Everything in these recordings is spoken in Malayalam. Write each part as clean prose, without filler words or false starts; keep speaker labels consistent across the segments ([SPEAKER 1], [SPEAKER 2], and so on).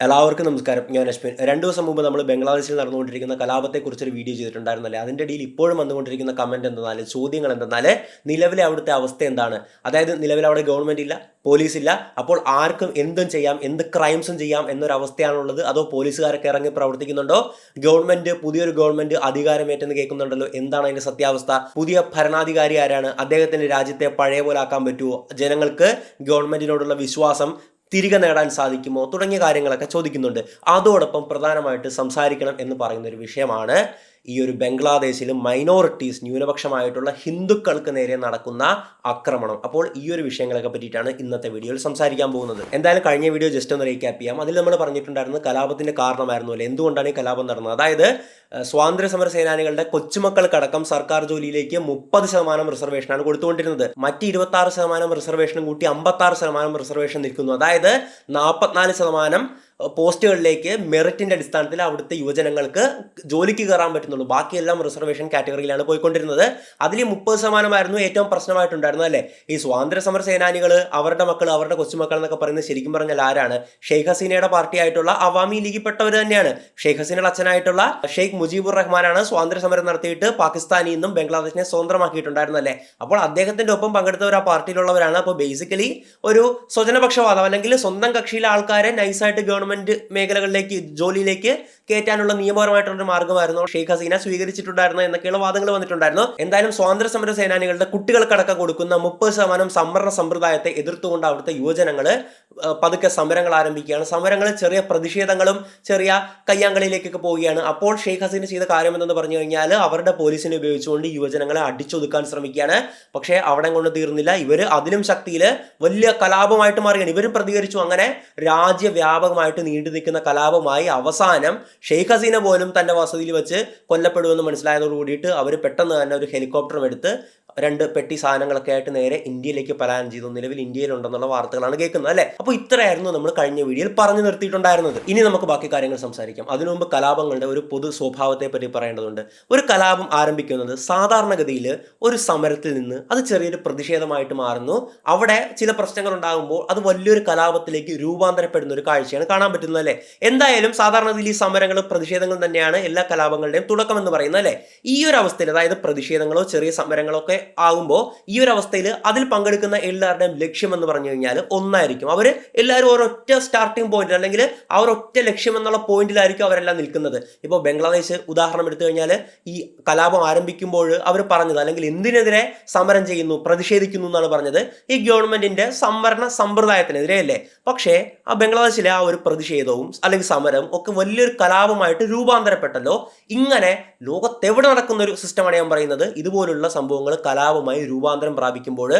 [SPEAKER 1] എല്ലാവർക്കും നമസ്കാരം. ഞാൻ അശ്വിൻ. 2 ദിവസം മുമ്പ് നമ്മൾ ബംഗ്ലാദേശിൽ നടന്നുകൊണ്ടിരിക്കുന്ന കലാപത്തെക്കുറിച്ചൊരു വീഡിയോ ചെയ്തിട്ടുണ്ടായിരുന്നല്ലേ. അതിൻ്റെ ഇടയിൽ ഇപ്പോഴും വന്നുകൊണ്ടിരിക്കുന്ന കമൻറ്റ് എന്തെന്നാൽ, ചോദ്യങ്ങൾ എന്തെന്നാൽ, നിലവിലെ അവിടുത്തെ അവസ്ഥ എന്താണ്? അതായത് നിലവിൽ അവിടെ ഗവൺമെൻറ് ഇല്ല, പോലീസ് ഇല്ല, അപ്പോൾ ആർക്കും എന്തും ചെയ്യാം, എന്ത് ക്രൈംസും ചെയ്യാം എന്നൊരവസ്ഥയാണുള്ളത്. അതോ പോലീസുകാരൊക്കെ ഇറങ്ങി പ്രവർത്തിക്കുന്നുണ്ടോ? പുതിയൊരു ഗവൺമെൻറ് അധികാരമേറ്റെന്ന് കേൾക്കുന്നുണ്ടല്ലോ. എന്താണ് അതിൻ്റെ സത്യാവസ്ഥ? പുതിയ ഭരണാധികാരി ആരാണ്? അദ്ദേഹത്തിൻ്റെ രാജ്യത്തെ പഴയ പോലെ ആക്കാൻ പറ്റുമോ? ജനങ്ങൾക്ക് ഗവൺമെൻറ്റിനോടുള്ള വിശ്വാസം തിരികെ നേടാൻ സാധിക്കുമോ തുടങ്ങിയ കാര്യങ്ങളൊക്കെ ചോദിക്കുന്നുണ്ട്. അതോടൊപ്പം പ്രധാനമായിട്ട് സംസാരിക്കണം എന്ന് പറയുന്ന ഒരു വിഷയമാണ് ഈ ഒരു ബംഗ്ലാദേശിൽ മൈനോറിറ്റീസ്, ന്യൂനപക്ഷമായിട്ടുള്ള ഹിന്ദുക്കൾക്ക് നേരെ നടക്കുന്ന ആക്രമണം. അപ്പോൾ ഈ ഒരു വിഷയങ്ങളൊക്കെ പറ്റിയിട്ടാണ് ഇന്നത്തെ വീഡിയോയിൽ സംസാരിക്കാൻ പോകുന്നത്. എന്തായാലും കഴിഞ്ഞ വീഡിയോ ജസ്റ്റ് ഒന്ന് റീക്യാപ്പ് ചെയ്യാം. അതിൽ നമ്മൾ പറഞ്ഞിട്ടുണ്ടായിരുന്നത് കലാപത്തിന്റെ കാരണമായിരുന്നു അല്ലേ, എന്തുകൊണ്ടാണ് ഈ കലാപം നടന്നത്. അതായത് സ്വാതന്ത്ര്യ സമര സേനാനികളുടെ കൊച്ചുമക്കൾക്കടക്കം സർക്കാർ ജോലിയിലേക്ക് 30% റിസർവേഷനാണ് കൊടുത്തുകൊണ്ടിരുന്നത്. മറ്റ് 26% റിസർവേഷനും കൂട്ടി 56% റിസർവേഷൻ നിൽക്കുന്നു. അതായത് 44% പോസ്റ്റുകളിലേക്ക് മെറിറ്റിന്റെ അടിസ്ഥാനത്തിൽ അവിടുത്തെ യുവജനങ്ങൾക്ക് ജോലിക്ക് കയറാൻ പറ്റുന്നുള്ളൂ. ബാക്കിയെല്ലാം റിസർവേഷൻ കാറ്റഗറിയിലാണ് പോയിക്കൊണ്ടിരുന്നത്. അതിൽ 30% ഏറ്റവും പ്രശ്നമായിട്ടുണ്ടായിരുന്നത് അല്ലേ. ഈ സ്വാതന്ത്ര്യ സമര സേനാനികൾ, അവരുടെ മക്കൾ, അവരുടെ കൊച്ചുമക്കൾ എന്നൊക്കെ പറയുന്നത് ശരിക്കും പറഞ്ഞാൽ ആരാണ്? ഷെയ്ഖ് ഹസീനയുടെ പാർട്ടി ആയിട്ടുള്ള അവാമി ലീഗിൽപ്പെട്ടവർ തന്നെയാണ്. ഷെയ്ഖ് ഹസീനയുടെ അച്ഛനായിട്ടുള്ള ഷെയ്ഖ് മുജീബുർ റഹ്മാനാണ് സ്വാതന്ത്ര്യ സമരം നടത്തിയിട്ട് പാകിസ്ഥാനിൽ നിന്നും ബംഗ്ലാദേശിനെ സ്വതന്ത്രമാക്കിയിട്ടുണ്ടായിരുന്നല്ലേ. അപ്പോൾ അദ്ദേഹത്തിന്റെ ഒപ്പം പങ്കെടുത്തവർ ആ പാർട്ടിയിലുള്ളവരാണ്. അപ്പോൾ ബേസിക്കലി ഒരു സ്വജനപക്ഷവാദം, അല്ലെങ്കിൽ സ്വന്തം കക്ഷിയിലെ ആൾക്കാരെ നൈസായിട്ട് ഗവൺമെന്റ് മേഖലകളിലേക്ക്, ജോലിയിലേക്ക് കയറ്റാനുള്ള നിയമപരമായിട്ടുള്ള മാർഗ്ഗമായിരുന്നു ഷെയ്ഖ് ഹസീന സ്വീകരിച്ചിട്ടുണ്ടായിരുന്നു എന്നൊക്കെയുള്ള വാദങ്ങൾ വന്നിട്ടുണ്ടായിരുന്നു. എന്തായാലും സ്വാതന്ത്ര്യ സമര സേനാനികളുടെ കുട്ടികൾക്കടക്കം കൊടുക്കുന്ന 30% സംവരണ സമ്പ്രദായത്തെ എതിർത്തുകൊണ്ട് അവിടുത്തെ യുവജനങ്ങൾ പതുക്കെ സമരങ്ങൾ ആരംഭിക്കുകയാണ്. സമരങ്ങൾ ചെറിയ പ്രതിഷേധങ്ങളും ചെറിയ കയ്യാങ്കളിയിലേക്കൊക്കെ പോവുകയാണ്. അപ്പോൾ ഷെയ്ഖ് ഹസീന ചെയ്ത കാര്യം എന്തെന്ന് പറഞ്ഞു കഴിഞ്ഞാൽ, അവരുടെ പോലീസിനെ ഉപയോഗിച്ചുകൊണ്ട് യുവജനങ്ങളെ അടിച്ചൊതുക്കാൻ ശ്രമിക്കുകയാണ്. പക്ഷേ അവിടെ കൊണ്ട് തീർന്നില്ല. ഇവർ അതിലും ശക്തിയിൽ വലിയ കലാപമായിട്ട് മാറുകയാണ്. ഇവരും പ്രതികരിച്ചു. അങ്ങനെ രാജ്യവ്യാപകമായിട്ട് നീണ്ടു നിൽക്കുന്ന കലാപമായി അവസാനം ഷെയ്ഖ് ഹസീന പോലും തന്റെ വസതിയിൽ വെച്ച് കൊല്ലപ്പെടുമെന്ന് മനസ്സിലായതോട് കൂടിയിട്ട് അവർ പെട്ടെന്ന് തന്നെ ഒരു ഹെലികോപ്റ്ററും എടുത്ത് 2 പെട്ടി സാധനങ്ങളൊക്കെ ആയിട്ട് നേരെ ഇന്ത്യയിലേക്ക് പലായനം ചെയ്തു. നിലവിൽ ഇന്ത്യയിലുണ്ടെന്നുള്ള വാർത്തകളാണ് കേൾക്കുന്നത് അല്ലേ. അപ്പോൾ ഇത്രയായിരുന്നു നമ്മൾ കഴിഞ്ഞ വീഡിയോയിൽ പറഞ്ഞു നിർത്തിയിട്ടുണ്ടായിരുന്നത്. ഇനി നമുക്ക് ബാക്കി കാര്യങ്ങൾ സംസാരിക്കാം. അതിനു മുമ്പ് കലാപങ്ങളുടെ ഒരു പൊതു സ്വഭാവത്തെ പറ്റി പറയേണ്ടതുണ്ട്. ഒരു കലാപം ആരംഭിക്കുന്നത് സാധാരണഗതിയിൽ ഒരു സമരത്തിൽ നിന്ന് അത് ചെറിയൊരു പ്രതിഷേധമായിട്ട് മാറുന്നു. അവിടെ ചില പ്രശ്നങ്ങൾ ഉണ്ടാകുമ്പോൾ അത് വലിയൊരു കലാപത്തിലേക്ക് രൂപാന്തരപ്പെടുന്ന ഒരു കാഴ്ചയാണ് കാണാൻ പറ്റുന്നത് അല്ലേ. എന്തായാലും സാധാരണഗതിയിൽ ഈ സമരങ്ങളും പ്രതിഷേധങ്ങളും തന്നെയാണ് എല്ലാ കലാപങ്ങളുടെയും തുടക്കം എന്ന് പറയുന്നത് അല്ലേ. ഈ ഒരു അവസ്ഥയിൽ, അതായത് പ്രതിഷേധങ്ങളോ ചെറിയ സമരങ്ങളോ ഒക്കെ ആകുമ്പോൾ, ഈ ഒരു അവസ്ഥയിൽ അതിൽ പങ്കെടുക്കുന്ന എല്ലാവരുടെയും ലക്ഷ്യം എന്ന് പറഞ്ഞു കഴിഞ്ഞാൽ ഒന്നായിരിക്കും. അവർ എല്ലാവരും ഒരൊറ്റ സ്റ്റാർട്ടിംഗ് പോയിന്റ്, അല്ലെങ്കിൽ ആ ഒരൊറ്റ ലക്ഷ്യം എന്നുള്ള പോയിന്റിലായിരിക്കും അവരെല്ലാം നിൽക്കുന്നത്. ഇപ്പോൾ ബംഗ്ലാദേശ് ഉദാഹരണം എടുത്തു കഴിഞ്ഞാൽ, ഈ കലാപം ആരംഭിക്കുമ്പോൾ അവർ പറഞ്ഞത്, അല്ലെങ്കിൽ എന്തിനെതിരെ സമരം ചെയ്യുന്നു, പ്രതിഷേധിക്കുന്നു എന്നാണ് പറഞ്ഞത്, ഈ ഗവൺമെന്റിന്റെ സംവരണ സമ്പ്രദായത്തിനെതിരെ അല്ലേ. പക്ഷേ ആ ബംഗ്ലാദേശിലെ ആ ഒരു പ്രതിഷേധവും അല്ലെങ്കിൽ സമരവും ഒക്കെ വലിയൊരു കലാപമായിട്ട് രൂപാന്തരപ്പെട്ടല്ലോ. ഇങ്ങനെ ലോകത്തെവിടെ നടക്കുന്ന ഒരു സിസ്റ്റമാണ് ഞാൻ പറയുന്നത്. ഇതുപോലുള്ള സംഭവങ്ങൾ കലാപമായി രൂപാന്തരം പ്രാപിക്കുമ്പോൾ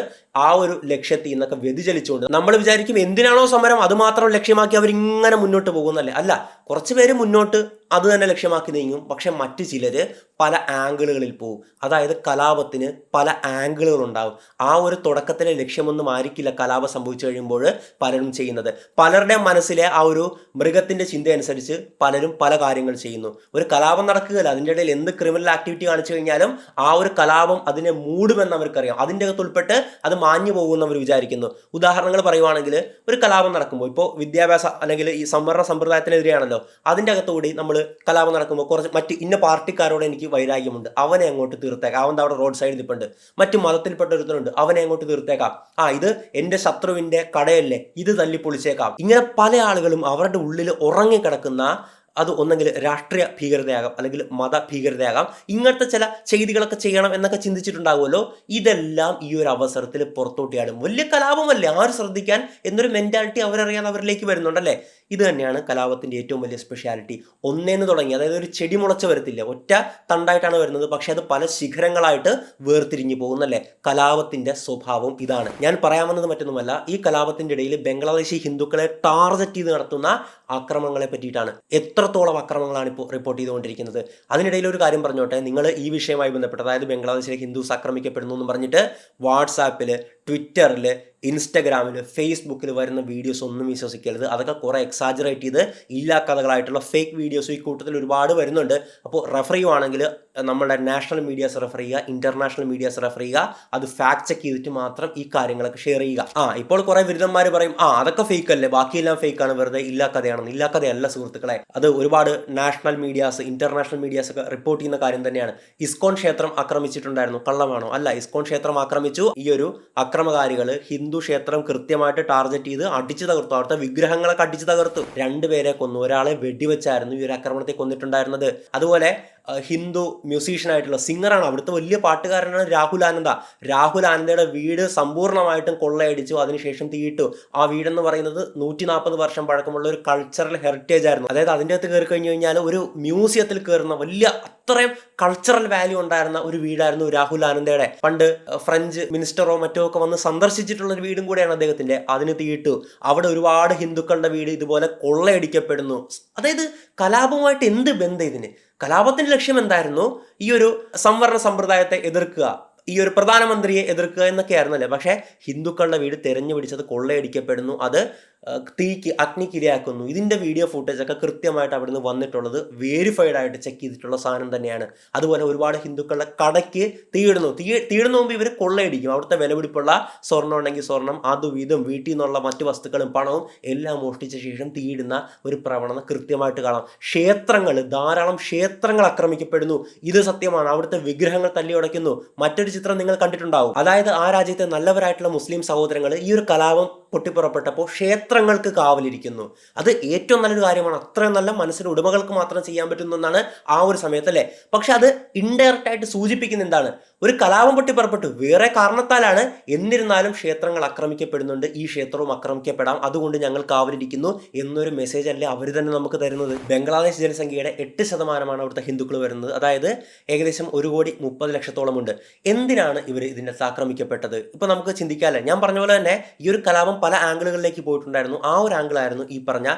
[SPEAKER 1] ആ ഒരു ലക്ഷ്യത്തിൽ നിന്നൊക്കെ വ്യതിചലിച്ചുകൊണ്ട് നമ്മൾ വിചാരിക്കും എന്തിനാണോ സമരം അത് മാത്രം ലക്ഷ്യമാക്കി അവരിങ്ങനെ മുന്നോട്ട് പോകുന്നല്ലേ. അല്ല, കുറച്ച് പേര് മുന്നോട്ട് അത് തന്നെ ലക്ഷ്യമാക്കി നീങ്ങും. പക്ഷെ മറ്റു ചിലര് പല ആംഗിളുകളിൽ പോകും. അതായത് കലാപത്തിന് പല ആംഗിളുകൾ ഉണ്ടാകും. ആ ഒരു തുടക്കത്തിലെ ലക്ഷ്യമൊന്നും ആയിരിക്കില്ല കലാപം സംഭവിച്ചു കഴിയുമ്പോൾ പലരും ചെയ്യുന്നത്. പലരുടെ മനസ്സിലെ ആ ഒരു മൃഗത്തിന്റെ ചിന്ത അനുസരിച്ച് പലരും പല കാര്യങ്ങൾ ചെയ്യുന്നു. ഒരു കലാപം നടക്കുകയില്ല, അതിൻ്റെ ഇടയിൽ എന്ത് ക്രിമിനൽ ആക്ടിവിറ്റി കാണിച്ചു കഴിഞ്ഞാലും ആ ഒരു കലാപം അതിനെ മൂടുമെന്ന് അവർക്കറിയാം. അതിൻ്റെ അകത്ത് ഉൾപ്പെട്ട് അത് മാഞ്ഞു പോകുമെന്ന് അവർ വിചാരിക്കുന്നു. ഉദാഹരണങ്ങൾ പറയുവാണെങ്കിൽ, ഒരു കലാപം നടക്കുമ്പോൾ, ഇപ്പോൾ വിദ്യാഭ്യാസ അല്ലെങ്കിൽ ഈ സംവരണ സമ്പ്രദായത്തിനെതിരെയാണല്ലോ, അതിൻ്റെ അകത്തുകൂടി നമ്മൾ കലാപം നടക്കുമ്പോൾ കുറച്ച് മറ്റ് ഇന്ന പാർട്ടിക്കാരോട് എനിക്ക് വൈരാഗ്യമുണ്ട്, അവനെ അങ്ങോട്ട് തീർത്തേക്കാം, അവൻ അവിടെ റോഡ് സൈഡിൽ നിൽപ്പുണ്ട്. മറ്റു മതത്തിൽപ്പെട്ട ഒരുത്തനുണ്ട്, അവനെ അങ്ങോട്ട് തീർത്തേക്കാം. ഇത് എൻ്റെ ശത്രുവിൻ്റെ കടയല്ലേ, ഇത് തല്ലി പൊളിച്ചേക്കാം. ഇങ്ങനെ പല ആളുകളും അവരുടെ ഉള്ളിൽ ഉറങ്ങിക്കിടക്കുന്ന, അത് ഒന്നെങ്കിൽ രാഷ്ട്രീയ ഭീകരതയാകാം, അല്ലെങ്കിൽ മത ഭീകരതയാകാം, ഇങ്ങനത്തെ ചില ചെയ്തികളൊക്കെ ചെയ്യണം എന്നൊക്കെ ചിന്തിച്ചിട്ടുണ്ടാകുമല്ലോ. ഇതെല്ലാം ഈ ഒരു അവസരത്തിൽ പുറത്തോട്ടിയാടും. വലിയ കലാപമല്ലേ, ആര് ശ്രദ്ധിക്കാൻ എന്നൊരു മെന്റാലിറ്റി അവരറിയാതെ അവരിലേക്ക് വരുന്നുണ്ടല്ലേ. ഇത് തന്നെയാണ് കലാപത്തിൻ്റെ ഏറ്റവും വലിയ സ്പെഷ്യാലിറ്റി. ഒന്നേന്ന് തുടങ്ങി, അതായത് ഒരു ചെടി മുളച്ച് വരത്തില്ല, ഒറ്റ തണ്ടായിട്ടാണ് വരുന്നത്. പക്ഷെ അത് പല ശിഖരങ്ങളായിട്ട് വേർതിരിഞ്ഞു പോകുന്നല്ലേ. കലാപത്തിൻ്റെ സ്വഭാവം ഇതാണ്. ഞാൻ പറയാൻ വന്നത് മറ്റൊന്നുമല്ല, ഈ കലാപത്തിൻ്റെ ഇടയിൽ ബംഗ്ലാദേശി ഹിന്ദുക്കളെ ടാർഗറ്റ് ചെയ്ത് നടത്തുന്ന ആക്രമണങ്ങളെ പറ്റിയിട്ടാണ്. എത്രത്തോളം ആക്രമണങ്ങളാണ് ഇപ്പോൾ റിപ്പോർട്ട് ചെയ്തുകൊണ്ടിരിക്കുന്നത്. അതിനിടയിൽ ഒരു കാര്യം പറഞ്ഞോട്ടെ, നിങ്ങൾ ഈ വിഷയവുമായി ബന്ധപ്പെട്ട്, അതായത് ബംഗ്ലാദേശിലെ ഹിന്ദുസ് ആക്രമിക്കപ്പെടുന്നു എന്ന് പറഞ്ഞിട്ട് വാട്സാപ്പിൽ, ട്വിറ്ററിൽ ഇൻസ്റ്റഗ്രാമിൽ ഫേസ്ബുക്കിൽ വരുന്ന വീഡിയോസ് ഒന്നും വിശ്വസിക്കരുത്. അതൊക്കെ കുറേ എക്സാജറേറ്റ് ചെയ്ത് ഇല്ലാ കഥകളായിട്ടുള്ള ഫേക്ക് വീഡിയോസ് ഈ കൂട്ടത്തിൽ ഒരുപാട് വരുന്നുണ്ട്. അപ്പോൾ റെഫർ ചെയ്യുവാണെങ്കിൽ നമ്മുടെ നാഷണൽ മീഡിയാസ് റെഫർ ചെയ്യുക, ഇന്റർനാഷണൽ മീഡിയാസ് റെഫർ ചെയ്യുക. അത് ഫാക്ട് ചെക്ക് ചെയ്തിട്ട് മാത്രം ഈ കാര്യങ്ങളൊക്കെ ഷെയർ ചെയ്യുക. ഇപ്പോൾ കുറേ ബിരുദന്മാർ പറയും അതൊക്കെ ഫേക്ക് അല്ലേ, ബാക്കിയെല്ലാം ഫേക്കാണ്, വെറുതെ ഇല്ലാ കഥയാണെന്ന്. ഇല്ലാ കഥയല്ല സുഹൃത്തുക്കളെ. അത് ഒരുപാട് നാഷണൽ മീഡിയാസ് ഇന്റർനാഷണൽ മീഡിയാസ് ഒക്കെ റിപ്പോർട്ട് ചെയ്യുന്ന കാര്യം തന്നെയാണ്. ഇസ്കോൺ ക്ഷേത്രം ആക്രമിച്ചിട്ടുണ്ടായിരുന്നു, കള്ളമാണോ? അല്ല, ഇസ്കോൺ ക്ഷേത്രം ആക്രമിച്ചു. ഈ ഒരു അക്രമകാരികൾ ഹിന്ദു ക്ഷേത്രം കൃത്യമായിട്ട് ടാർഗറ്റ് ചെയ്ത് അടിച്ചു തകർത്തു. അവിടുത്തെ വിഗ്രഹങ്ങളൊക്കെ അടിച്ചു തകർത്തു. 2 പേരെ കൊന്നു. ഒരാളെ വെടിവെച്ചായിരുന്നു ഈ ഒരു ആക്രമണത്തെ കൊന്നിട്ടുണ്ടായിരുന്നത്. അതുപോലെ ഹിന്ദു മ്യൂസീഷ്യനായിട്ടുള്ള സിംഗറാണ്, അവിടുത്തെ വലിയ പാട്ടുകാരനാണ് രാഹുൽ ആനന്ദ. രാഹുൽ ആനന്ദയുടെ വീട് സമ്പൂർണ്ണമായിട്ടും കൊള്ളയടിച്ചു. അതിനുശേഷം തീയിട്ടു. ആ വീടെന്ന് പറയുന്നത് 140 വർഷം പഴക്കമുള്ള ഒരു കൾച്ചറൽ ഹെറിറ്റേജ് ആയിരുന്നു. അതായത് അതിൻ്റെ അകത്ത് കയറി കഴിഞ്ഞു കഴിഞ്ഞാൽ ഒരു മ്യൂസിയത്തിൽ കയറുന്ന വലിയ അത്രയും കൾച്ചറൽ വാല്യൂ ഉണ്ടായിരുന്ന ഒരു വീടായിരുന്നു രാഹുൽ ആനന്ദയുടെ. പണ്ട് ഫ്രഞ്ച് മിനിസ്റ്ററോ മറ്റോ ഒക്കെ വന്ന് സന്ദർശിച്ചിട്ടുള്ള ഒരു വീടും കൂടെയാണ് അദ്ദേഹത്തിന്റെ. അതിന് തീയിട്ടു. അവിടെ ഒരുപാട് ഹിന്ദുക്കളുടെ വീട് ഇതുപോലെ കൊള്ളയടിക്കപ്പെടുന്നു. അതായത് കലാപവുമായിട്ട് എന്ത് ബന്ധം ഇതിന്? കലാപത്തിന്റെ ലക്ഷ്യം എന്തായിരുന്നു? ഈ ഒരു സംവരണ സമ്പ്രദായത്തെ എതിർക്കുക, ഈ ഒരു പ്രധാനമന്ത്രിയെ എതിർക്കുക എന്നൊക്കെയായിരുന്നല്ലേ. പക്ഷേ ഹിന്ദുക്കളുടെ വീട് തെരഞ്ഞു പിടിച്ചത് കൊള്ളയടിക്കപ്പെടുന്നു, അത് അഗ്നിക്കിരയാക്കുന്നു. ഇതിൻ്റെ വീഡിയോ ഫുട്ടേജ് ഒക്കെ കൃത്യമായിട്ട് അവിടുന്ന് വന്നിട്ടുള്ളത് വേരിഫൈഡ് ആയിട്ട് ചെക്ക് ചെയ്തിട്ടുള്ള സാധനം തന്നെയാണ്. അതുപോലെ ഒരുപാട് ഹിന്ദുക്കളുടെ കടയ്ക്ക് തീയിടുന്ന മുമ്പ് ഇവർ കൊള്ളയടിക്കും. അവിടുത്തെ വിലപിടിപ്പുള്ള സ്വർണ്ണം ഉണ്ടെങ്കിൽ സ്വർണം, അതും ഇതും വീട്ടിൽ നിന്നുള്ള മറ്റു വസ്തുക്കളും പണവും എല്ലാം മോഷ്ടിച്ച ശേഷം തീയിടുന്ന ഒരു പ്രവണത കൃത്യമായിട്ട് കാണാം. ധാരാളം ക്ഷേത്രങ്ങൾ ആക്രമിക്കപ്പെടുന്നു. ഇത് സത്യമാണ്. അവിടുത്തെ വിഗ്രഹങ്ങൾ തല്ലിയുടയ്ക്കുന്നു. മറ്റൊരു ചിത്രം നിങ്ങൾ കണ്ടിട്ടുണ്ടാവും. അതായത് ആ രാജ്യത്തെ നല്ലവരായിട്ടുള്ള മുസ്ലിം സഹോദരങ്ങൾ ഈ ഒരു കലാപം പൊട്ടിപ്പുറപ്പെട്ടപ്പോൾ ക്ഷേത്രങ്ങൾക്ക് കാവലിരിക്കുന്നു. അത് ഏറ്റവും നല്ലൊരു കാര്യമാണ്. അത്രയും നല്ല മനസ്സിന് ഉടമകൾക്ക് മാത്രം ചെയ്യാൻ പറ്റുന്നതാണ് ആ ഒരു സമയത്ത്, അല്ലേ? പക്ഷെ അത് ഇൻഡയറക്റ്റ് ആയിട്ട് സൂചിപ്പിക്കുന്ന എന്താണ്? ഒരു കലാപം പൊട്ടിപ്പുറപ്പെട്ടു, വേറെ കാരണത്താലാണ്. എന്നിരുന്നാലും ക്ഷേത്രങ്ങൾ ആക്രമിക്കപ്പെടുന്നുണ്ട്, ഈ ക്ഷേത്രവും ആക്രമിക്കപ്പെടാം, അതുകൊണ്ട് ഞങ്ങൾ കാവലിരിക്കുന്നു എന്നൊരു മെസ്സേജ് അല്ലേ അവർ തന്നെ നമുക്ക് തരുന്നത്. ബംഗ്ലാദേശ് ജനസംഖ്യയുടെ 8% അവിടുത്തെ ഹിന്ദുക്കൾ വരുന്നത്. അതായത് ഏകദേശം 1,30,00,000 ഉണ്ട്. എന്തിനാണ് ഇവർ ഇതിൻ്റെ ആക്രമിക്കപ്പെട്ടത്? ഇപ്പൊ നമുക്ക് ചിന്തിക്കാമല്ലേ? ഞാൻ പറഞ്ഞ പോലെ തന്നെ ഈ ഒരു കലാപം പല ആംഗിളുകളിലേക്ക് പോയിട്ടുണ്ടായിരുന്നു. ആ ഒരു ആംഗിളായിരുന്നു ഈ പറഞ്ഞ,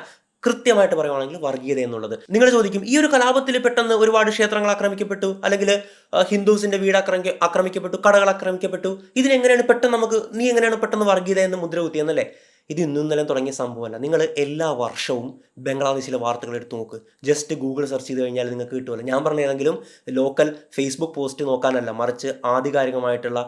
[SPEAKER 1] കൃത്യമായിട്ട് പറയുവാണെങ്കിൽ, വർഗീയത എന്നുള്ളത്. നിങ്ങൾ ചോദിക്കും, ഈ ഒരു കലാപത്തിൽ പെട്ടെന്ന് ഒരുപാട് ക്ഷേത്രങ്ങൾ ആക്രമിക്കപ്പെട്ടു, അല്ലെങ്കിൽ ഹിന്ദുസിന്റെ വീട് ആക്രമിക്കപ്പെട്ടു, കടകൾ ആക്രമിക്കപ്പെട്ടു, ഇതിനെങ്ങനെയാണ് പെട്ടെന്ന് നീ എങ്ങനെയാണ് പെട്ടെന്ന് വർഗീയത എന്ന് മുദ്ര കുത്തിയെന്നല്ലേ? ഇത് ഇന്നും ഇന്നലെ തുടങ്ങിയ സംഭവമല്ല. നിങ്ങൾ എല്ലാ വർഷവും ബംഗ്ലാദേശിലെ വാർത്തകൾ എടുത്ത് നോക്ക്. ജസ്റ്റ് ഗൂഗിൾ സെർച്ച് ചെയ്ത് കഴിഞ്ഞാൽ നിങ്ങൾക്ക് കിട്ടുമല്ലോ. ഞാൻ പറഞ്ഞ ഏതെങ്കിലും ലോക്കൽ ഫേസ്ബുക്ക് പോസ്റ്റ് നോക്കാനല്ല, മറിച്ച് ആധികാരികമായിട്ടുള്ള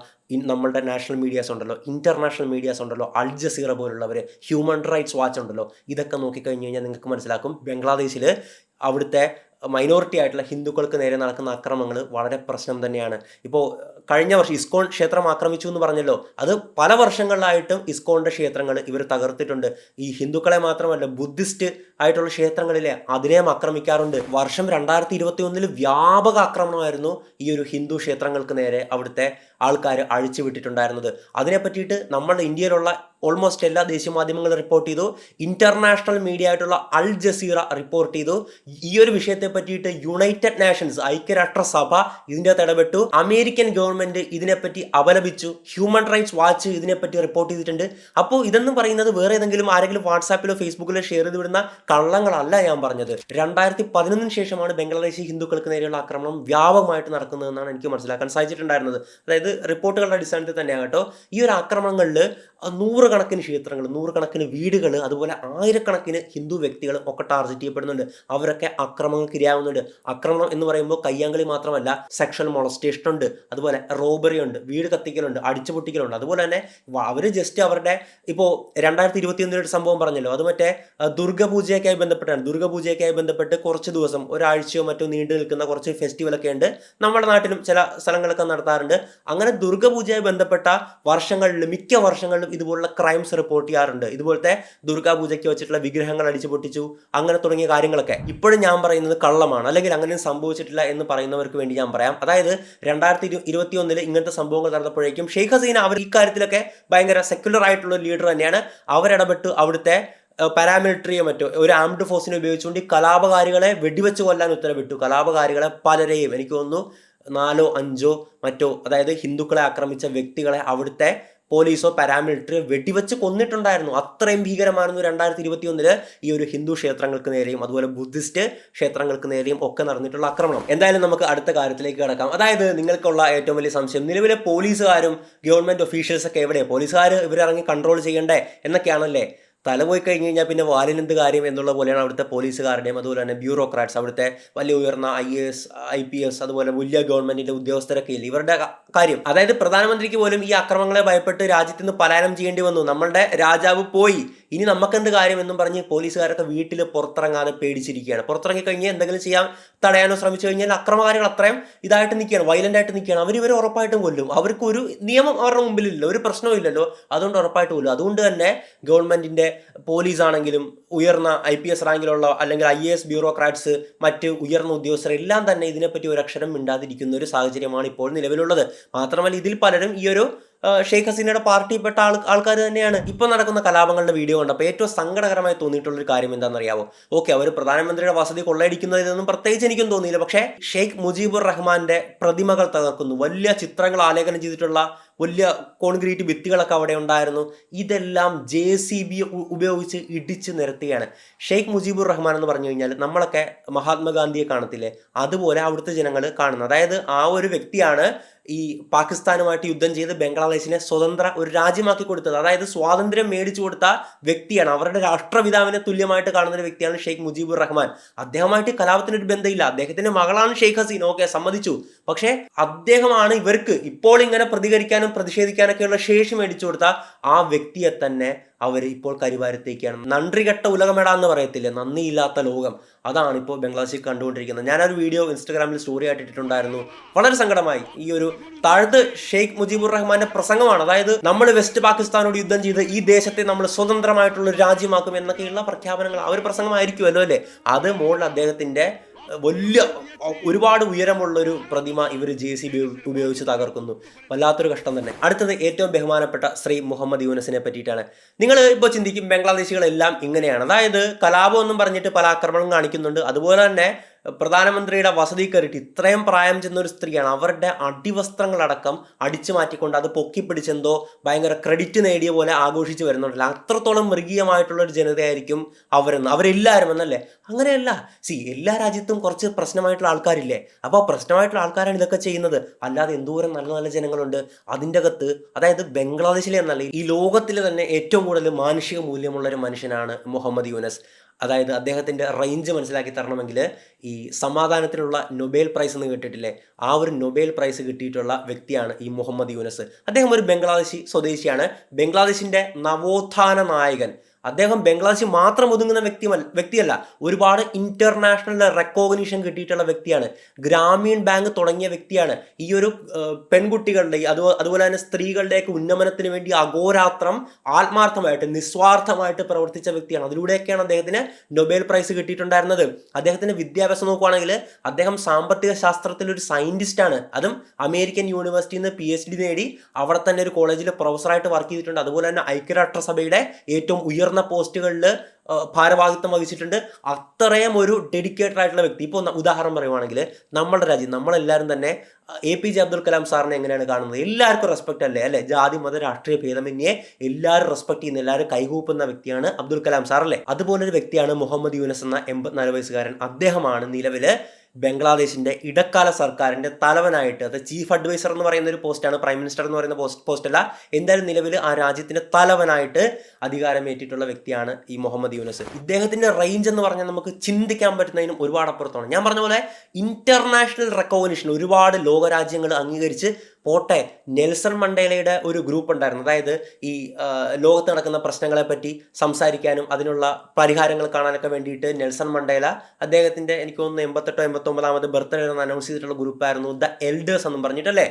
[SPEAKER 1] നമ്മളുടെ നാഷണൽ മീഡിയാസ് ഉണ്ടല്ലോ, ഇന്റർനാഷണൽ മീഡിയാസ് ഉണ്ടല്ലോ, അൽ ജസീറ പോലുള്ളവർ, ഹ്യൂമൻ റൈറ്റ്സ് വാച്ച് ഉണ്ടല്ലോ, ഇതൊക്കെ നോക്കിക്കഴിഞ്ഞ് കഴിഞ്ഞാൽ നിങ്ങൾക്ക് മനസ്സിലാക്കും ബംഗ്ലാദേശിൽ അവിടുത്തെ മൈനോറിറ്റി ആയിട്ടുള്ള ഹിന്ദുക്കൾക്ക് നേരെ നടക്കുന്ന അക്രമങ്ങൾ വളരെ പ്രശ്നം തന്നെയാണ്. ഇപ്പോൾ കഴിഞ്ഞ വർഷം ഇസ്കോൺ ക്ഷേത്രം ആക്രമിച്ചു എന്ന് പറഞ്ഞല്ലോ, അത് പല വർഷങ്ങളിലായിട്ടും ഇസ്കോണിൻ്റെ ക്ഷേത്രങ്ങൾ ഇവർ തകർത്തിട്ടുണ്ട്. ഈ ഹിന്ദുക്കളെ മാത്രമല്ല, ബുദ്ധിസ്റ്റ് ആയിട്ടുള്ള ക്ഷേത്രങ്ങളിലെ അതിനെയും ആക്രമിക്കാറുണ്ട്. വർഷം 2021 വ്യാപക ആക്രമണമായിരുന്നു ഈ ഒരു ഹിന്ദു ക്ഷേത്രങ്ങൾക്ക് നേരെ അവിടുത്തെ ആൾക്കാർ അഴിച്ചുവിട്ടിട്ടുണ്ടായിരുന്നത്. അതിനെ പറ്റിയിട്ട് നമ്മുടെ ഇന്ത്യയിലുള്ള ഓൾമോസ്റ്റ് എല്ലാ ദേശീയ മാധ്യമങ്ങളും റിപ്പോർട്ട് ചെയ്തു. ഇന്റർനാഷണൽ മീഡിയ ആയിട്ടുള്ള അൽ ജസീറ റിപ്പോർട്ട് ചെയ്തു. ഈ ഒരു വിഷയത്തെ പറ്റിയിട്ട് യുണൈറ്റഡ് നേഷൻസ്, ഐക്യരാഷ്ട്രസഭ ഇതിൻ്റെ അകത്ത് ഇടപെട്ടു. അമേരിക്കൻ ഗവൺമെന്റ് ഇതിനെപ്പറ്റി അപലപിച്ചു. ഹ്യൂമൻ റൈറ്റ്സ് വാച്ച് ഇതിനെപ്പറ്റി റിപ്പോർട്ട് ചെയ്തിട്ടുണ്ട്. അപ്പോൾ ഇതെന്ന് പറയുന്നത് വേറെ ഏതെങ്കിലും ആരെങ്കിലും വാട്സാപ്പിലോ ഫേസ്ബുക്കിലോ ഷെയർ ചെയ്ത് വിടുന്ന കള്ളങ്ങളല്ല ഞാൻ പറഞ്ഞത്. 2011 ശേഷമാണ് ബംഗ്ലാദേശി ഹിന്ദുക്കൾക്ക് നേരെയുള്ള ആക്രമണം വ്യാപകമായിട്ട് നടക്കുന്നതെന്നാണ് എനിക്ക് മനസ്സിലാക്കാൻ സാധിച്ചിട്ടുണ്ടായിരുന്നത്. അതായത് റിപ്പോർട്ടുകളുടെ അടിസ്ഥാനത്തിൽ തന്നെയാണ് കേട്ടോ. ഈ ഒരു ആക്രമണങ്ങളിൽ 100 കണക്കിന് ക്ഷേത്രങ്ങൾ, 100 കണക്കിന് വീടുകൾ, അതുപോലെ 1000 ഹിന്ദു വ്യക്തികൾ ഒക്കെ ടാർഗറ്റ് ചെയ്യപ്പെടുന്നുണ്ട്. അവരൊക്കെ ആക്രമണങ്ങൾക്ക് ഇരയാവുന്നുണ്ട്. ആക്രമണം എന്ന് പറയുമ്പോൾ കയ്യാങ്കളി മാത്രമല്ല, സെക്ഷൽ മൊളസ്റ്റേഷൻ ഉണ്ട്, അതുപോലെ റോബറി ഉണ്ട്, വീട് കത്തിക്കലുണ്ട്, അടിച്ചുപൊട്ടിക്കലുണ്ട്. അതുപോലെ തന്നെ അവർ ജസ്റ്റ് അവരുടെ ഇപ്പോൾ 2021 സംഭവം പറഞ്ഞല്ലോ, അത് മറ്റേ ദുർഗപൂജയൊക്കെയായി ബന്ധപ്പെട്ടാണ്. ദുർഗപൂജയൊക്കെയായി ബന്ധപ്പെട്ട് കുറച്ച് ദിവസം, ഒരാഴ്ചയോ മറ്റോ നീണ്ടു നിൽക്കുന്ന കുറച്ച് ഫെസ്റ്റിവലൊക്കെ ഉണ്ട്. നമ്മുടെ നാട്ടിലും ചില സ്ഥലങ്ങളൊക്കെ നടത്താറുണ്ട്. അങ്ങനെ ദുർഗപൂജയുമായി ബന്ധപ്പെട്ട മിക്ക വർഷങ്ങളിലും ഇതുപോലുള്ള ക്രൈംസ് റിപ്പോർട്ട് ചെയ്യാറുണ്ട്. ഇതുപോലത്തെ ദുർഗാപൂജയ്ക്ക് വെച്ചിട്ടുള്ള വിഗ്രഹങ്ങൾ അടിച്ചു പൊട്ടിച്ചു, അങ്ങനെ തുടങ്ങിയ കാര്യങ്ങളൊക്കെ. ഇപ്പോഴും ഞാൻ പറയുന്നത് കള്ളമാണ്, അല്ലെങ്കിൽ അങ്ങനെ സംഭവിച്ചിട്ടില്ല എന്ന് പറയുന്നവർക്ക് വേണ്ടി ഞാൻ പറയാം. അതായത് 2021 ഇങ്ങനത്തെ സംഭവങ്ങൾ നടന്നപ്പോഴേക്കും ഷെയ്ഖ് ഹസീന അവർ ഇക്കാര്യത്തിലൊക്കെ ഭയങ്കര സെക്യുലർ ആയിട്ടുള്ള ലീഡർ തന്നെയാണ്. അവരിടപെട്ട് അവിടുത്തെ പാരാമിലിറ്ററിയോ മറ്റോ ഒരു ആംഡ് ഫോഴ്സിനെ ഉപയോഗിച്ചുകൊണ്ട് ഈ കലാപകാരികളെ വെടിവെച്ച് കൊല്ലാൻ ഉത്തരവിട്ടു. കലാപകാരികളെ പലരെയും, എനിക്ക് തോന്നുന്നു 4-5 മറ്റോ, അതായത് ഹിന്ദുക്കളെ ആക്രമിച്ച വ്യക്തികളെ അവിടുത്തെ പോലീസോ പാരാമിലിറ്ററി വെടിവെച്ച് കൊന്നിട്ടുണ്ടായിരുന്നു. അത്രയും ഭീകരമായിരുന്നു 2021 ഈ ഒരു ഹിന്ദു ക്ഷേത്രങ്ങൾക്ക് നേരെയും അതുപോലെ ബുദ്ധിസ്റ്റ് ക്ഷേത്രങ്ങൾക്ക് നേരെയും ഒക്കെ നടന്നിട്ടുള്ള ആക്രമണം. എന്തായാലും നമുക്ക് അടുത്ത കാര്യത്തിലേക്ക് കിടക്കാം. അതായത് നിങ്ങൾക്കുള്ള ഏറ്റവും വലിയ സംശയം, നിലവിലെ പോലീസുകാരും ഗവൺമെന്റ് ഒഫീഷ്യൽസ് ഒക്കെ എവിടെ? പോലീസുകാർ ഇവരിറങ്ങി കൺട്രോൾ ചെയ്യണ്ടേ എന്നൊക്കെയാണല്ലേ. തല പോയി കഴിഞ്ഞ് കഴിഞ്ഞാൽ പിന്നെ വാലിനെന്ത് കാര്യം എന്നുള്ള പോലെയാണ് അവിടുത്തെ പോലീസുകാരുടെയും അതുപോലെ തന്നെ ബ്യൂറോക്രാറ്റ്സ്, അവിടുത്തെ വലിയ ഉയർന്ന IAS IPS അതുപോലെ വലിയ ഗവൺമെന്റിന്റെ ഉദ്യോഗസ്ഥരൊക്കെ ഇല്ല ഇവരുടെ കാര്യം. അതായത് പ്രധാനമന്ത്രിക്ക് പോലും ഈ അക്രമങ്ങളെ ഭയപ്പെട്ട് രാജ്യത്ത് നിന്ന് പലായനം ചെയ്യേണ്ടി വന്നു. നമ്മളുടെ രാജാവ് പോയി, ഇനി നമുക്കെന്ത് കാര്യം എന്നും പറഞ്ഞ് പോലീസുകാരൊക്കെ വീട്ടിൽ പുറത്തിറങ്ങാതെ പേടിച്ചിരിക്കുകയാണ്. പുറത്തിറങ്ങി കഴിഞ്ഞ് എന്തെങ്കിലും ചെയ്യാൻ തടയാനോ ശ്രമിച്ചു കഴിഞ്ഞാൽ അക്രമകാരികൾ അത്രയും ഇതായിട്ട് നിൽക്കുകയാണ്, വയലന്റ് ആയിട്ട് നിൽക്കുകയാണ്. ഇവർ ഉറപ്പായിട്ടും കൊല്ലും. അവർക്ക് ഒരു നിയമം അവരുടെ മുമ്പിലില്ല, ഒരു പ്രശ്നവും ഇല്ലല്ലോ, അതുകൊണ്ട് ഉറപ്പായിട്ട് കൊല്ലും. അതുകൊണ്ട് തന്നെ ഗവൺമെന്റിന്റെ പോലീസ് ആണെങ്കിലും ഉയർന്ന IPS റാങ്കിലുള്ള അല്ലെങ്കിൽ IAS ബ്യൂറോക്രാറ്റ്സ് മറ്റ് ഉയർന്ന ഉദ്യോഗസ്ഥർ എല്ലാം തന്നെ ഇതിനെപ്പറ്റി ഒരു അക്ഷരം മിണ്ടാതിരിക്കുന്ന ഒരു സാഹചര്യമാണ് ഇപ്പോൾ നിലവിലുള്ളത്. മാത്രമല്ല ഇതിൽ പലരും ഈ ഒരു ഷെയ്ഖ് ഹസീനയുടെ പാർട്ടിയിൽപ്പെട്ട ആൾക്കാർ തന്നെയാണ്. ഇപ്പോൾ നടക്കുന്ന കലാപങ്ങളുടെ വീഡിയോ കണ്ടപ്പോൾ ഏറ്റവും സങ്കടകരമായി തോന്നിയിട്ടുള്ളൊരു കാര്യം എന്താണെന്നറിയാമോ? ഓക്കെ, അവർ പ്രധാനമന്ത്രിയുടെ വസതി കൊള്ളയടിക്കുന്നതിനൊന്നും പ്രത്യേകിച്ച് എനിക്കും തോന്നിയില്ല. പക്ഷേ ഷെയ്ഖ് മുജീബുർ റഹ്മാന്റെ പ്രതിമകൾ തകർക്കുന്നു, വലിയ ചിത്രങ്ങൾ ആലേഖനം ചെയ്തിട്ടുള്ള വലിയ കോൺക്രീറ്റ് ഭിത്തികളൊക്കെ അവിടെ ഉണ്ടായിരുന്നു. ഇതെല്ലാം JCB ഉപയോഗിച്ച് ഇടിച്ച് നിരത്തുകയാണ്. ഷെയ്ഖ് മുജീബുർ റഹ്മാൻ എന്ന് പറഞ്ഞു കഴിഞ്ഞാൽ നമ്മളൊക്കെ മഹാത്മാഗാന്ധിയെ കാണത്തില്ലേ, അതുപോലെ അവിടുത്തെ ജനങ്ങൾ കാണുന്നത്. അതായത് ആ ഒരു വ്യക്തിയാണ് ഈ പാകിസ്ഥാനുമായിട്ട് യുദ്ധം ചെയ്ത് ബംഗ്ലാദേശിനെ സ്വതന്ത്ര ഒരു രാജ്യമാക്കി കൊടുത്തത്. അതായത് സ്വാതന്ത്ര്യം മേടിച്ചു കൊടുത്ത വ്യക്തിയാണ്. അവരുടെ രാഷ്ട്രപിതാവിനെ തുല്യമായിട്ട് കാണുന്ന ഒരു വ്യക്തിയാണ് ഷെയ്ഖ് മുജീബുർ റഹ്മാൻ. അദ്ദേഹമായിട്ട് കലാപത്തിനൊരു ബന്ധമില്ല. അദ്ദേഹത്തിന്റെ മകളാണ് ഷെയ്ഖ് ഹസീന, ഓക്കെ, സമ്മതിച്ചു. പക്ഷേ അദ്ദേഹമാണ് ഇവർക്ക് ഇപ്പോൾ ഇങ്ങനെ പ്രതികരിക്കാനും പ്രതിഷേധിക്കാനൊക്കെയുള്ള ശേഷി മേടിച്ചു കൊടുത്ത ആ വ്യക്തിയെ തന്നെ അവർ ഇപ്പോൾ കരിവാരത്തേക്കാണ്. നன்றി കെട്ട ഉലകമെടാന്ന് പറയത്തില്ലേ, നന്ദിയില്ലാത്ത ലോകം, അതാണ് ഇപ്പോൾ ബംഗ്ലാദേശിൽ കണ്ടുകൊണ്ടിരിക്കുന്നത്. ഞാനൊരു വീഡിയോ ഇൻസ്റ്റാഗ്രാമിൽ സ്റ്റോറി ആയിട്ട് ഇട്ടിട്ടുണ്ടായിരുന്നു. വളരെ സങ്കടമായി. ഈ ഒരു താഴത്ത് ഷെയ്ഖ് മുജീബുർ റഹ്മാന്റെ പ്രസംഗമാണ്. അതായത് നമ്മൾ വെസ്റ്റ് പാകിസ്ഥാനോട് യുദ്ധം ചെയ്ത് ഈ ദേശത്തെ നമ്മൾ സ്വതന്ത്രമായിട്ടുള്ള ഒരു രാജ്യമാക്കും എന്നൊക്കെയുള്ള പ്രഖ്യാപനങ്ങൾ ആ ഒരു പ്രസംഗമായിരിക്കുമല്ലോ അല്ലേ. അത് മുകളിൽ അദ്ദേഹത്തിന്റെ വലിയ ഒരുപാട് ഉയരമുള്ളൊരു പ്രതിമ ഇവർ JCB ഉപയോഗിച്ച് തകർക്കുന്നു. വല്ലാത്തൊരു കഷ്ടം തന്നെ. അടുത്തത് ഏറ്റവും ബഹുമാനപ്പെട്ട ശ്രീ മുഹമ്മദ് യൂനസിനെ പറ്റിയിട്ടാണ്. നിങ്ങൾ ഇപ്പോൾ ചിന്തിക്കും ബംഗ്ലാദേശികളെല്ലാം ഇങ്ങനെയാണ്, അതായത് കലാപം എന്നും പറഞ്ഞിട്ട് പല ആക്രമണം കാണിക്കുന്നുണ്ട്. അതുപോലെ തന്നെ പ്രധാനമന്ത്രിയുടെ വസതി കയറിയിട്ട് ഇത്രയും പ്രായം ചെന്ന ഒരു സ്ത്രീയാണ് അവരുടെ അടിവസ്ത്രങ്ങളടക്കം അടിച്ചു മാറ്റിക്കൊണ്ട് അത് പൊക്കിപ്പിടിച്ചെന്തോ ഭയങ്കര ക്രെഡിറ്റ് നേടിയ പോലെ ആഘോഷിച്ച് വരുന്നുണ്ടല്ലോ. അത്രത്തോളം മൃഗീയമായിട്ടുള്ള ഒരു ജനതയായിരിക്കും അവരെല്ലാവരും എന്നല്ലേ. അങ്ങനെയല്ല. എല്ലാ രാജ്യത്തും കുറച്ച് പ്രശ്നമായിട്ടുള്ള ആൾക്കാരില്ലേ, അപ്പോൾ പ്രശ്നമായിട്ടുള്ള ആൾക്കാരാണ് ഇതൊക്കെ ചെയ്യുന്നത്. അല്ലാതെ എന്തോരം നല്ല നല്ല ജനങ്ങളുണ്ട് അതിൻ്റെ അകത്ത്. അതായത് ബംഗ്ലാദേശിലെ എന്നല്ല, ഈ ലോകത്തിൽ തന്നെ ഏറ്റവും കൂടുതൽ മാനുഷിക മൂല്യമുള്ള ഒരു മനുഷ്യനാണ് മുഹമ്മദ് യൂനസ്. അതായത് അദ്ദേഹത്തിൻ്റെ റേഞ്ച് മനസ്സിലാക്കി തരണമെങ്കിൽ ഈ സമാധാനത്തിനുള്ള നൊബേൽ പ്രൈസ് എന്ന് കേട്ടിട്ടില്ലേ, ആ ഒരു നൊബേൽ പ്രൈസ് കിട്ടിയിട്ടുള്ള വ്യക്തിയാണ് ഈ മുഹമ്മദ് യൂനസ്. അദ്ദേഹം ഒരു ബംഗ്ലാദേശി സ്വദേശിയാണ്, ബംഗ്ലാദേശിൻ്റെ നവോത്ഥാന നായകൻ. അദ്ദേഹം ബംഗ്ലാദേശിൽ മാത്രം ഒതുങ്ങുന്ന വ്യക്തിയല്ല, ഒരുപാട് ഇന്റർനാഷണൽ റെക്കോഗ്നിഷൻ കിട്ടിയിട്ടുള്ള വ്യക്തിയാണ്. ഗ്രാമീൺ ബാങ്ക് തുടങ്ങിയ വ്യക്തിയാണ്. ഈ ഒരു പെൺകുട്ടികളുടെ അതുപോലെ തന്നെ സ്ത്രീകളുടെയൊക്കെ ഉന്നമനത്തിന് വേണ്ടി അഹോരാത്രം ആത്മാർത്ഥമായിട്ട് നിസ്വാർത്ഥമായിട്ട് പ്രവർത്തിച്ച വ്യക്തിയാണ്. അതിലൂടെയൊക്കെയാണ് അദ്ദേഹത്തിന് നൊബേൽ പ്രൈസ് കിട്ടിയിട്ടുണ്ടായിരുന്നത്. അദ്ദേഹത്തിന്റെ വിദ്യാഭ്യാസം നോക്കുവാണെങ്കിൽ അദ്ദേഹം സാമ്പത്തിക ശാസ്ത്രത്തിൽ ഒരു സയന്റിസ്റ്റാണ്. അതും അമേരിക്കൻ യൂണിവേഴ്സിറ്റിയിൽ നിന്ന് PhD നേടി അവിടെ തന്നെ ഒരു കോളേജിൽ പ്രൊഫസറായിട്ട് വർക്ക് ചെയ്തിട്ടുണ്ട്. അതുപോലെ തന്നെ ഐക്യരാഷ്ട്രസഭയുടെ ഏറ്റവും ഉയർന്ന പോസ്റ്റുകളിൽ ഭാരവാഹിത്വം വഹിച്ചിട്ടുണ്ട്. അത്രയും ഒരു ഡെഡിക്കേറ്റഡ് ആയിട്ടുള്ള വ്യക്തി. ഇപ്പോൾ ഉദാഹരണം പറയുവാണെങ്കിൽ നമ്മുടെ രാജ്യം, നമ്മളെല്ലാവരും തന്നെ APJ അബ്ദുൽ കലാം സാറിനെ എങ്ങനെയാണ് കാണുന്നത്? എല്ലാവർക്കും റെസ്പെക്റ്റ് അല്ലേ, ജാതി മത രാഷ്ട്രീയ ഭേദമന്യേ എല്ലാവരും റെസ്പെക്ട് ചെയ്യുന്ന, എല്ലാവരും കൈകൂപ്പുന്ന വ്യക്തിയാണ് അബ്ദുൽ കലാം സാർ അല്ലേ. അതുപോലൊരു വ്യക്തിയാണ് മുഹമ്മദ് യൂനസ് എന്ന 84 വയസ്സുകാരൻ. അദ്ദേഹമാണ് നിലവിൽ ബംഗ്ലാദേശിന്റെ ഇടക്കാല സർക്കാരിന്റെ തലവനായിട്ട്, അത് ചീഫ് അഡ്വൈസർ എന്ന് പറയുന്ന ഒരു പോസ്റ്റാണ്, പ്രൈം മിനിസ്റ്റർ എന്ന് പറയുന്ന പോസ്റ്റ് അല്ല, എന്തായാലും നിലവിൽ ആ രാജ്യത്തിന്റെ തലവനായിട്ട് അധികാരമേറ്റിട്ടുള്ള വ്യക്തിയാണ് ഈ മുഹമ്മദ് യൂനസ്. ഇദ്ദേഹത്തിന്റെ റേഞ്ച് എന്ന് പറഞ്ഞാൽ നമുക്ക് ചിന്തിക്കാൻ പറ്റുന്നതിനും ഒരുപാട് അപ്പുറത്താണ്. ഞാൻ പറഞ്ഞ പോലെ ഇന്റർനാഷണൽ റെക്കഗ്നിഷൻ ഒരുപാട് ലോകരാജ്യങ്ങൾ അംഗീകരിച്ച് പോട്ടെ. നെൽസൺ മണ്ടേലയുടെ ഒരു ഗ്രൂപ്പ് ഉണ്ടായിരുന്നു, അതായത് ഈ ലോകത്ത് നടക്കുന്ന പ്രശ്നങ്ങളെ പറ്റി സംസാരിക്കാനും അതിനുള്ള പരിഹാരങ്ങൾ കാണാനൊക്കെ വേണ്ടിയിട്ട് നെൽസൺ മണ്ടേല അദ്ദേഹത്തിന്റെ എനിക്ക് തോന്നുന്നു 88 89ാമത് ബർത്ത്ഡേ എന്ന് അനൗൺസ് ചെയ്തിട്ടുള്ള ഗ്രൂപ്പായിരുന്നു ദ എൽഡേഴ്സ് എന്നും പറഞ്ഞിട്ടല്ലേ.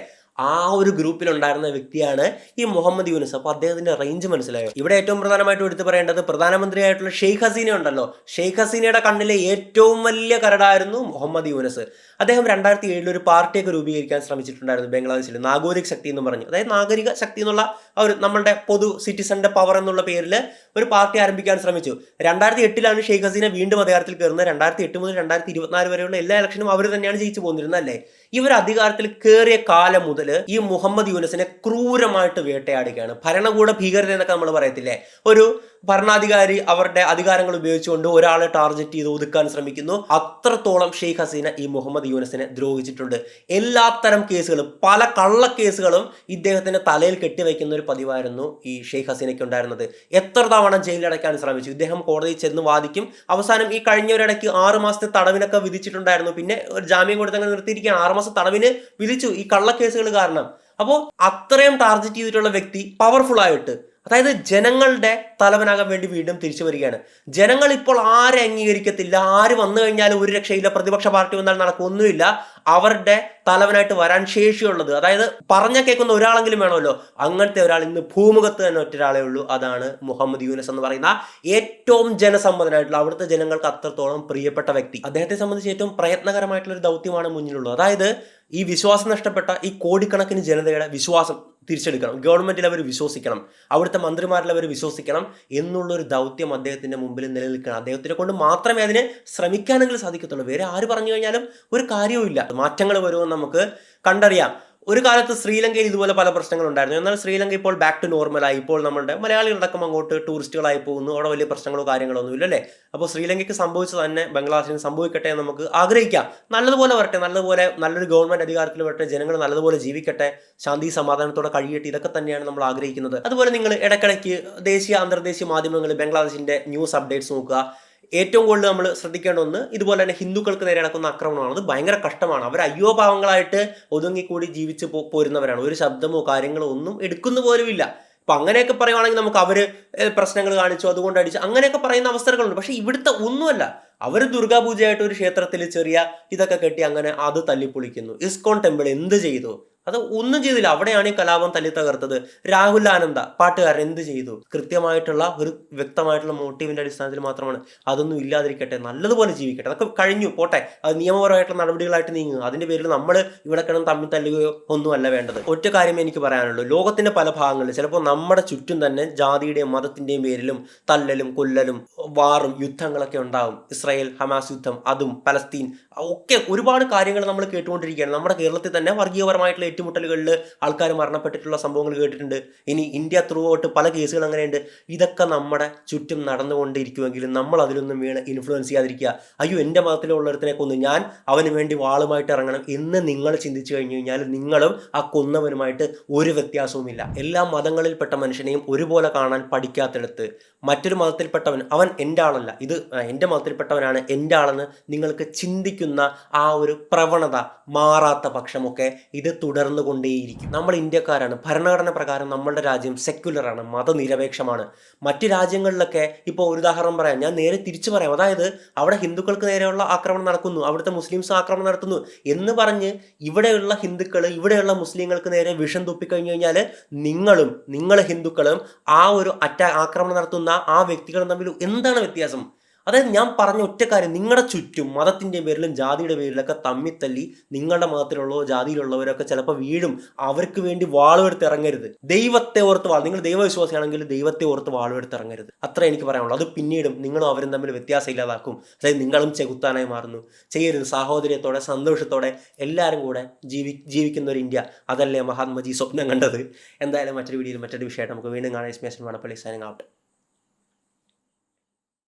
[SPEAKER 1] ആ ഒരു ഗ്രൂപ്പിലുണ്ടായിരുന്ന വ്യക്തിയാണ് ഈ മുഹമ്മദ് യൂനസ്. അപ്പോൾ അദ്ദേഹത്തിന്റെ റേഞ്ച് മനസ്സിലായോ? ഇവിടെ ഏറ്റവും പ്രധാനമായിട്ടും എടുത്തു പറയേണ്ടത് പ്രധാനമന്ത്രിയായിട്ടുള്ള ഷെയ്ഖ് ഹസീന ഉണ്ടല്ലോ. ഷെയ്ഖ് ഹസീനയുടെ കണ്ണിലെ ഏറ്റവും വലിയ കരടായിരുന്നു മുഹമ്മദ് യൂനസ്. അദ്ദേഹം 2007 ഒരു പാർട്ടിയൊക്കെ രൂപീകരിക്കാൻ ശ്രമിച്ചിട്ടുണ്ടായിരുന്നു ബംഗ്ലാദേശിൽ, നാഗരിക് ശക്തി എന്ന് പറഞ്ഞു. അതായത് നാഗരിക ശക്തി എന്നുള്ള ഒരു നമ്മളുടെ പൊതു സിറ്റിസന്റെ പവർ എന്നുള്ള പേരിൽ ഒരു പാർട്ടി ആരംഭിക്കാൻ ശ്രമിച്ചു. 2008 ഷെയ്ഖ് ഹസീന വീണ്ടും അധികാരത്തിൽ കയറുന്നത്. 2008 മുതൽ 2024 വരെയുള്ള എല്ലാ ഇലക്ഷനും അവർ തന്നെയാണ് ജയിച്ചു പോന്നിരുന്നത് അല്ലേ. ഇവർ അധികാരത്തിൽ കയറിയ കാലം മുതൽ ഈ മുഹമ്മദ് യൂനസിനെ ക്രൂരമായിട്ട് വേട്ടയാടുകയാണ്. ഭരണകൂട ഭീകരത എന്നൊക്കെ നമ്മൾ പറയത്തില്ലേ, ഒരു ഭരണാധികാരി അവരുടെ അധികാരങ്ങൾ ഉപയോഗിച്ചുകൊണ്ട് ഒരാളെ ടാർഗറ്റ് ചെയ്ത് ഒതുക്കാൻ ശ്രമിക്കുന്നു. അത്രത്തോളം ഷെയ്ഖ് ഹസീന ഈ മുഹമ്മദ് യൂനസിനെ ദ്രോഹിച്ചിട്ടുണ്ട്. എല്ലാത്തരം കേസുകളും പല കള്ളക്കേസുകളും ഇദ്ദേഹത്തിന്റെ തലയിൽ കെട്ടിവെക്കുന്ന ഒരു പതിവായിരുന്നു ഈ ഷെയ്ഖ് ഹസീനയ്ക്ക് ഉണ്ടായിരുന്നത്. എത്ര തവണ ജയിലടയ്ക്കാൻ ശ്രമിച്ചു. ഇദ്ദേഹം കോടതിയിൽ ചെന്ന് വാദിക്കും. അവസാനം ഈ കഴിഞ്ഞവരിടയ്ക്ക് 6 മാസത്തെ തടവിനൊക്കെ വിധിച്ചിട്ടുണ്ടായിരുന്നു. പിന്നെ ഒരു ജാമ്യം കൊടുത്തങ്ങനെ നിർത്തിയിരിക്കുകയാണ്. 6 മാസം തടവിന് വിധിച്ചു ഈ കള്ളക്കേസുകൾ കാരണം. അപ്പോൾ അത്രയും ടാർഗറ്റ് ചെയ്തിട്ടുള്ള വ്യക്തി പവർഫുൾ ആയിട്ട്, അതായത് ജനങ്ങളുടെ തലവനാകാൻ വേണ്ടി വീണ്ടും തിരിച്ചു വരികയാണ്. ജനങ്ങൾ ഇപ്പോൾ ആരെ അംഗീകരിക്കത്തില്ല. ആര് വന്നു കഴിഞ്ഞാലും ഒരു രക്ഷയില്ല. പ്രതിപക്ഷ പാർട്ടി വന്നാൽ നടക്കൊന്നുമില്ല. അവരുടെ തലവനായിട്ട് വരാൻ ശേഷിയുള്ളത്, അതായത് പറഞ്ഞ കേൾക്കുന്ന ഒരാളെങ്കിലും വേണമല്ലോ, അങ്ങനത്തെ ഒരാൾ ഇന്ന് ഭൂമുഖത്ത് തന്നെ ഒറ്റൊരാളേ ഉള്ളൂ. അതാണ് മുഹമ്മദ് യൂനസ് എന്ന് പറയുന്ന ഏറ്റവും ജനസമ്മതനായിട്ടുള്ള, അവിടുത്തെ ജനങ്ങൾക്ക് അത്രത്തോളം പ്രിയപ്പെട്ട വ്യക്ി. അദ്ദേഹത്തെ സംബന്ധിച്ച് ഏറ്റവും പ്രയത്നകരമായിട്ടുള്ള ഒരു ദൗത്യമാണ് മുന്നിലുള്ളത്. അതായത് ഈ വിശ്വാസം നഷ്ടപ്പെട്ട ഈ കോടിക്കണക്കിന് ജനതയുടെ വിശ്വാസം തിരിച്ചെടുക്കണം, ഗവൺമെന്റിൽ അവർ വിശ്വസിക്കണം, അവിടുത്തെ മന്ത്രിമാരിൽ അവർ വിശ്വസിക്കണം എന്നുള്ളൊരു ദൗത്യം അദ്ദേഹത്തിന്റെ മുമ്പിൽ നിലനിൽക്കണം. അദ്ദേഹത്തിനെ കൊണ്ട് മാത്രമേ അതിന് ശ്രമിക്കാനെങ്കിലും സാധിക്കത്തുള്ളൂ. വേറെ ആര് പറഞ്ഞു കഴിഞ്ഞാലും ഒരു കാര്യവുമില്ല. മാറ്റങ്ങൾ വരുമെന്ന് നമുക്ക് കണ്ടറിയാം. ഒരു കാലത്ത് ശ്രീലങ്കയിൽ ഇതുപോലെ പല പ്രശ്നങ്ങളുണ്ടായിരുന്നു. എന്നാൽ ശ്രീലങ്ക ഇപ്പോൾ ബാക്ക് ടു നോർമലായി. ഇപ്പോൾ നമ്മുടെ മലയാളികളടക്കം അങ്ങോട്ട് ടൂറിസ്റ്റുകളായി പോകുന്നു. അവിടെ വലിയ പ്രശ്നങ്ങളോ കാര്യങ്ങളോ ഒന്നുമില്ല അല്ലേ. അപ്പോൾ ശ്രീലങ്കയ്ക്ക് സംഭവിച്ചത് തന്നെ ബംഗ്ലാദേശിന് സംഭവിക്കട്ടെ എന്ന് നമുക്ക് ആഗ്രഹിക്കാം. നല്ലതുപോലെ വരട്ടെ, നല്ലൊരു ഗവൺമെന്റ് അധികാരത്തിൽ വരട്ടെ, ജനങ്ങൾ നല്ലതുപോലെ ജീവിക്കട്ടെ, ശാന്തി സമാധാനത്തോടെ കഴിയട്ടെ. ഇതൊക്കെ തന്നെയാണ് നമ്മൾ ആഗ്രഹിക്കുന്നത്. അതുപോലെ നിങ്ങൾ ഇടയ്ക്കിടയ്ക്ക് ദേശീയ അന്തർദേശീയ മാധ്യമങ്ങളിൽ ബംഗ്ലാദേശിന്റെ ന്യൂസ് അപ്ഡേറ്റ്സ് നോക്കുക. ഏറ്റവും കൂടുതൽ നമ്മൾ ശ്രദ്ധിക്കേണ്ട ഒന്ന് ഇതുപോലെ തന്നെ ഹിന്ദുക്കൾക്ക് നേരെ നടക്കുന്ന ആക്രമണമാണ്. അത് ഭയങ്കര കഷ്ടമാണ്. അവർ അയ്യോ പാവങ്ങളായിട്ട് ഒതുങ്ങിക്കൂടി ജീവിച്ച് പോരുന്നവരാണ്. ഒരു ശബ്ദമോ കാര്യങ്ങളോ ഒന്നും എടുക്കുന്ന പോലുമില്ല. അപ്പൊ അങ്ങനെയൊക്കെ പറയുവാണെങ്കിൽ നമുക്ക് അവര് പ്രശ്നങ്ങൾ കാണിച്ചു, അതുകൊണ്ട് അടിച്ചു, അങ്ങനെയൊക്കെ പറയുന്ന അവസരങ്ങളുണ്ട്. പക്ഷെ ഇവിടുത്തെ ഒന്നുമല്ല. അവർ ദുർഗാപൂജയായിട്ട് ഒരു ക്ഷേത്രത്തിൽ ചെറിയ ഇതൊക്കെ കെട്ടി അങ്ങനെ അത് തല്ലിപ്പൊളിക്കുന്നു. ഇസ്കോൺ ടെമ്പിൾ എന്ത് ചെയ്തു? അത് ഒന്നും ചെയ്തില്ല. അവിടെയാണ് ഈ കലാപം തല്ലി തകർത്തത്. രാഹുൽ ആനന്ദ പാട്ടുകാരൻ എന്ത് ചെയ്തു? കൃത്യമായിട്ടുള്ള ഒരു വ്യക്തമായിട്ടുള്ള മോട്ടീവിന്റെ അടിസ്ഥാനത്തിൽ മാത്രമാണ്. അതൊന്നും ഇല്ലാതിരിക്കട്ടെ, നല്ലതുപോലെ ജീവിക്കട്ടെ. അതൊക്കെ കഴിഞ്ഞു പോട്ടെ, അത് നിയമപരമായിട്ടുള്ള നടപടികളായിട്ട് നീങ്ങുക. അതിന്റെ പേരിൽ നമ്മൾ ഇവിടെ കിടന്ന് തമ്മിൽ തല്ലുകയോ ഒന്നുമല്ല വേണ്ടത്. ഒറ്റ കാര്യമേ എനിക്ക് പറയാനുള്ളൂ. ലോകത്തിന്റെ പല ഭാഗങ്ങളിൽ ചിലപ്പോൾ നമ്മുടെ ചുറ്റും തന്നെ ജാതിയുടെയും മതത്തിന്റെയും പേരിലും തല്ലലും കൊല്ലലും വാറും യുദ്ധങ്ങളൊക്കെ ഉണ്ടാവും. ഇസ്രായേൽ ഹമാസ് യുദ്ധം, അതും പലസ്തീൻ ഒക്കെ ഒരുപാട് കാര്യങ്ങൾ നമ്മൾ കേട്ടുകൊണ്ടിരിക്കുകയാണ്. നമ്മുടെ കേരളത്തിൽ തന്നെ വർഗീയപരമായിട്ടുള്ള ഏറ്റുമുട്ടലുകളിൽ ആൾക്കാർ മരണപ്പെട്ടിട്ടുള്ള സംഭവങ്ങൾ കേട്ടിട്ടുണ്ട്. ഇനി ഇന്ത്യ ത്രൂ ഔട്ട് പല കേസുകൾ അങ്ങനെയുണ്ട്. ഇതൊക്കെ നമ്മുടെ ചുറ്റും നടന്നുകൊണ്ടിരിക്കുമെങ്കിലും നമ്മൾ അതിലൊന്നും വീണ് ഇൻഫ്ലുവൻസ് ചെയ്യാതിരിക്കുക. അയ്യോ എൻ്റെ മതത്തിലുള്ളവരത്തിനെ കൊന്നു, ഞാൻ അവന് വേണ്ടി വാളുമായിട്ട് ഇറങ്ങണം എന്ന് നിങ്ങൾ ചിന്തിച്ചു കഴിഞ്ഞു കഴിഞ്ഞാൽ നിങ്ങളും ആ കൊന്നവനുമായിട്ട് ഒരു വ്യത്യാസവുമില്ല. എല്ലാ മതങ്ങളിൽപ്പെട്ട മനുഷ്യനെയും ഒരുപോലെ കാണാൻ പഠിക്കാത്തിടത്ത് മറ്റൊരു മതത്തിൽപ്പെട്ടവൻ അവൻ എൻ്റെ ആളല്ല, ഇത് എൻ്റെ മതത്തിൽപ്പെട്ടവനാണ് എൻ്റെ ആളെന്ന് നിങ്ങൾക്ക് ചിന്തിക്കുന്ന ആ ഒരു പ്രവണത മാറാത്ത പക്ഷമൊക്കെ ഇത് തുടർന്നു കൊണ്ടേയിരിക്കും. നമ്മൾ ഇന്ത്യക്കാരാണ്. ഭരണഘടന പ്രകാരം നമ്മളുടെ രാജ്യം സെക്യുലറാണ്, മതനിരപേക്ഷമാണ്. മറ്റ് രാജ്യങ്ങളിലൊക്കെ ഇപ്പോൾ ഒരു ഉദാഹരണം പറയാം, ഞാൻ നേരെ തിരിച്ചു പറയാം. അതായത് അവിടെ ഹിന്ദുക്കൾക്ക് നേരെയുള്ള ആക്രമണം നടക്കുന്നു, അവിടുത്തെ മുസ്ലിംസ് ആക്രമണം നടത്തുന്നു എന്ന് ഇവിടെയുള്ള ഹിന്ദുക്കൾ ഇവിടെയുള്ള മുസ്ലിങ്ങൾക്ക് നേരെ വിഷം തുപ്പിക്കഴിഞ്ഞു കഴിഞ്ഞാൽ നിങ്ങൾ ഹിന്ദുക്കളും ആ ഒരു ആക്രമണം നടത്തുന്ന ആ വ്യക്തികളും തമ്മിൽ എന്താണ് വ്യത്യാസം? അതായത് ഞാൻ പറഞ്ഞ ഒറ്റ കാര്യം, നിങ്ങളുടെ ചുറ്റും മതത്തിൻ്റെ പേരിലും ജാതിയുടെ പേരിലൊക്കെ തമ്മിത്തല്ലി നിങ്ങളുടെ മതത്തിലുള്ളവോ ജാതിയിലുള്ളവരൊക്കെ ചിലപ്പോൾ വീഴും. അവർക്ക് വേണ്ടി വാളുവെടുത്ത് ഇറങ്ങരുത്. ദൈവത്തെ ഓർത്ത് നിങ്ങൾ ദൈവവിശ്വാസിയാണെങ്കിൽ ദൈവത്തെ ഓർത്ത് വാളുവെടുത്ത് ഇറങ്ങരുത്. അത്ര എനിക്ക് പറയാനുള്ളൂ. അത് പിന്നീടും നിങ്ങളും അവരും തമ്മിൽ വ്യത്യാസം ഇല്ലാതാക്കും. അതായത് നിങ്ങളും ചെകുത്താനായി മാറുന്നു. ചെയ്യരുത്. സാഹോദര്യത്തോടെ സന്തോഷത്തോടെ എല്ലാവരും കൂടെ ജീവിക്കുന്ന ഒരു ഇന്ത്യ, അതല്ലേ മഹാത്മജി സ്വപ്നം കണ്ടത്. എന്തായാലും മറ്റൊരു വീഡിയോയിൽ മറ്റൊരു വിഷയമായിട്ട് നമുക്ക് വീണ്ടും കാണാം. ഇസ്മേഷൻ വടപ്പള്ളി സൈനിങ് ഔട്ട്.